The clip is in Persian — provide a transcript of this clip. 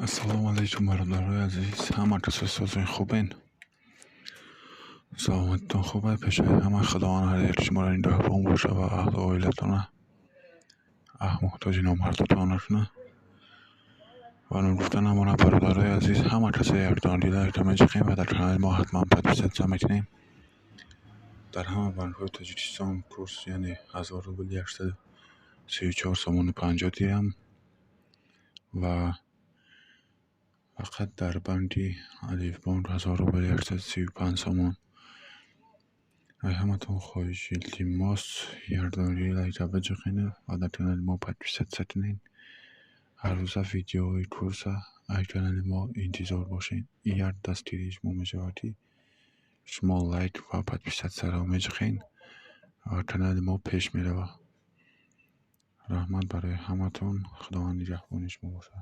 السلام علیکم برادرای عزیز، همه کس سازون خوبین؟ سلامتتون خوبه؟ پیش همه خداوند هر یک شما را این رهبان باشه و اهل و عائلتون محتاج نامردتان نکنه. و گفتن همون برادرای عزیز، همه کسی یکدان دیده که میجخیم و در کانال ما حتما پادوست میکنیم. در همه بانک‌های تاجیکستان کورس یعنی اسъور روبل 134 سومون 50 دیرم و فقط در بانکی الف بانک اسъور روبل 135 سومون. همتون خواهش التماس یارداری لایک بجخینه و در کانال ما پادوست سکنین. هر روز ویدیوهای کورس از کانال ما انتظار باشین. این دستگیری شما میشوادی شما لایک و پادوست سر میجخین و کانال ما پیش میره. رحمت برای همتون، خداوند نگهبان شما باشه.